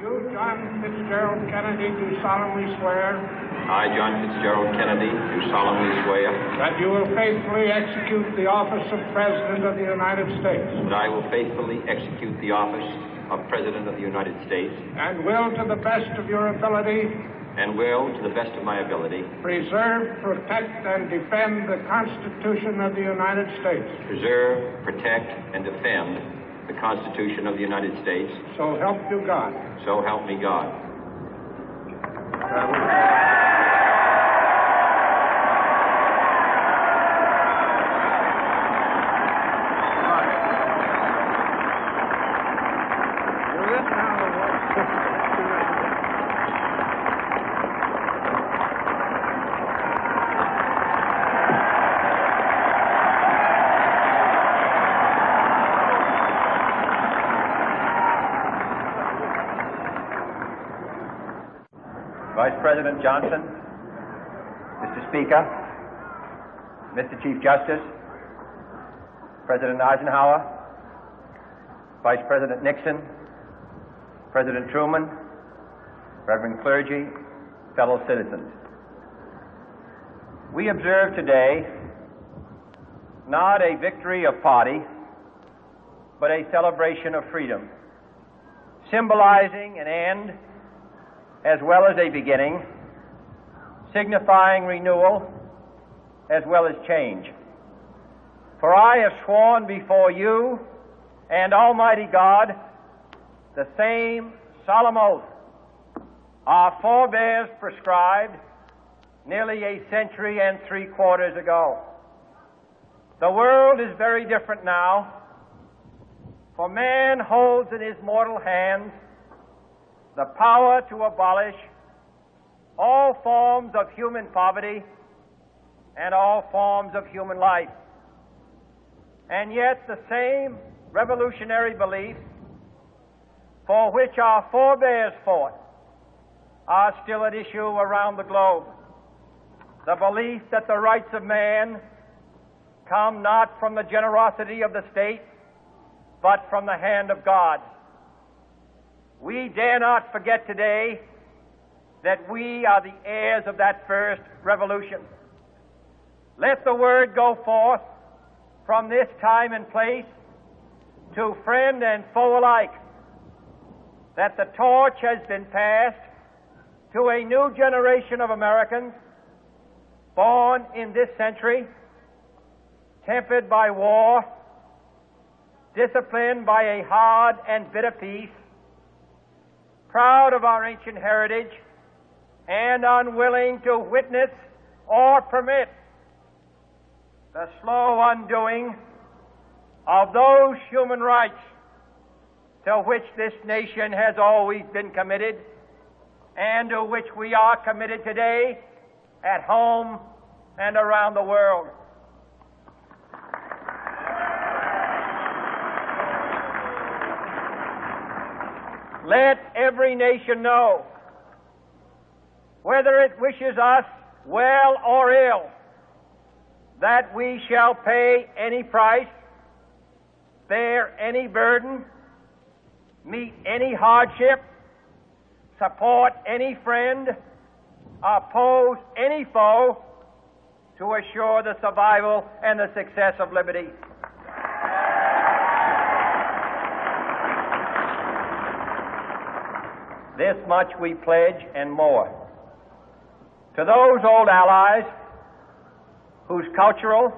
You, John Fitzgerald Kennedy, do solemnly swear. I, John Fitzgerald Kennedy, do solemnly swear. That you will faithfully execute the office of President of the United States. That I will faithfully execute the office of President of the United States. And will, to the best of your ability. And will, to the best of my ability. Preserve, protect, and defend the Constitution of the United States. Preserve, protect, and defend the Constitution of the United States. So help you God. So help me God. Vice President Johnson, Mr. Speaker, Mr. Chief Justice, President Eisenhower, Vice President Nixon, President Truman, Reverend clergy, fellow citizens. We observe today not a victory of party, but a celebration of freedom, symbolizing an end as well as a beginning, signifying renewal as well as change. For I have sworn before you and Almighty God the same solemn oath our forebears prescribed nearly a century and 3/4 ago. The world is very different now, for man holds in his mortal hands the power to abolish all forms of human poverty and all forms of human life. And yet the same revolutionary beliefs for which our forebears fought are still at issue around the globe. The belief that the rights of man come not from the generosity of the state, but from the hand of God. We dare not forget today that we are the heirs of that first revolution. Let the word go forth from this time and place to friend and foe alike that the torch has been passed to a new generation of Americans born in this century, tempered by war, disciplined by a hard and bitter peace, proud of our ancient heritage, and unwilling to witness or permit the slow undoing of those human rights to which this nation has always been committed and to which we are committed today at home and around the world. Let every nation know, whether it wishes us well or ill, that we shall pay any price, bear any burden, meet any hardship, support any friend, oppose any foe to assure the survival and the success of liberty. This much we pledge and more. To those old allies whose cultural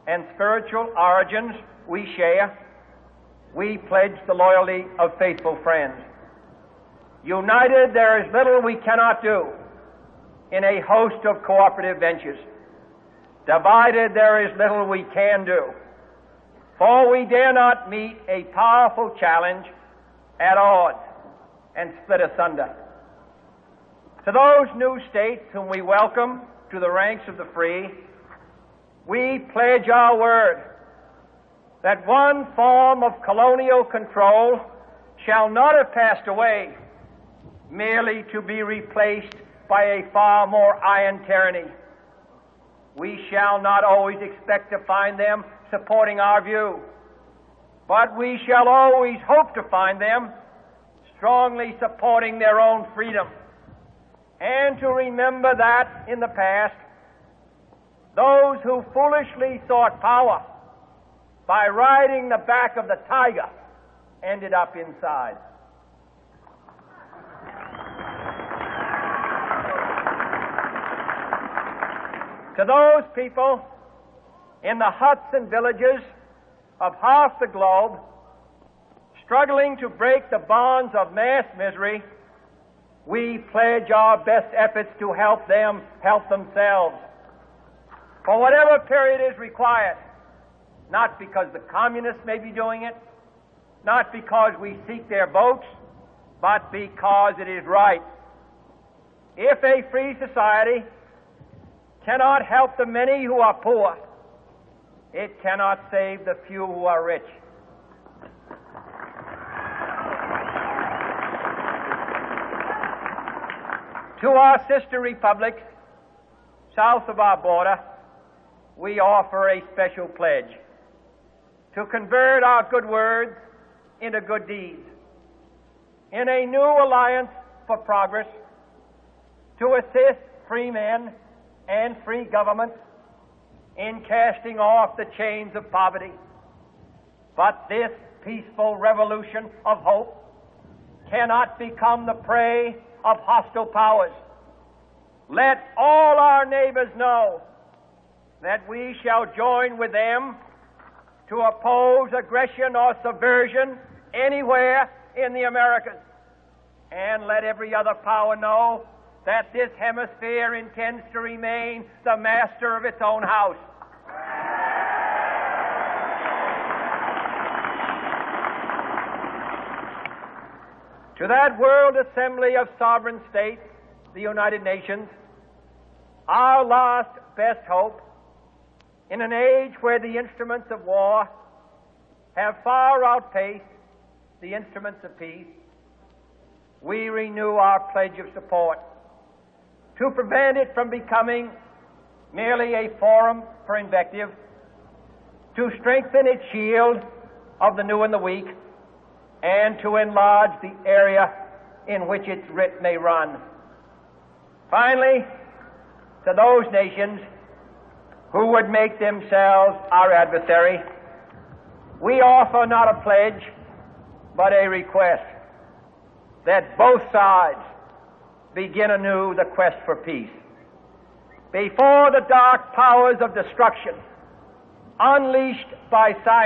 and spiritual origins we share, we pledge the loyalty of faithful friends. United, there is little we cannot do in a host of cooperative ventures. Divided, there is little we can do, for we dare not meet a powerful challenge at odds and split asunder. To those new states whom we welcome to the ranks of the free, we pledge our word that one form of colonial control shall not have passed away merely to be replaced by a far more iron tyranny. We shall not always expect to find them supporting our view, but we shall always hope to find them strongly supporting their own freedom, and to remember that in the past, those who foolishly sought power by riding the back of the tiger ended up inside. To those people in the huts and villages of half the globe struggling to break the bonds of mass misery, we pledge our best efforts to help them help themselves for whatever period is required, not because the communists may be doing it, not because we seek their votes, but because it is right. If a free society cannot help the many who are poor, it cannot save the few who are rich. To our sister republics south of our border, we offer a special pledge to convert our good words into good deeds, in a new alliance for progress, to assist free men and free governments in casting off the chains of poverty. But this peaceful revolution of hope cannot become the prey of hostile powers. Let all our neighbors know that we shall join with them to oppose aggression or subversion anywhere in the Americas. And let every other power know that this hemisphere intends to remain the master of its own house. To that World Assembly of Sovereign States, the United Nations, our last best hope, in an age where the instruments of war have far outpaced the instruments of peace, we renew our pledge of support to prevent it from becoming merely a forum for invective, to strengthen its shield of the new and the weak, and to enlarge the area in which its writ may run. Finally, to those nations who would make themselves our adversary, we offer not a pledge, but a request that both sides begin anew the quest for peace. Before the dark powers of destruction unleashed by science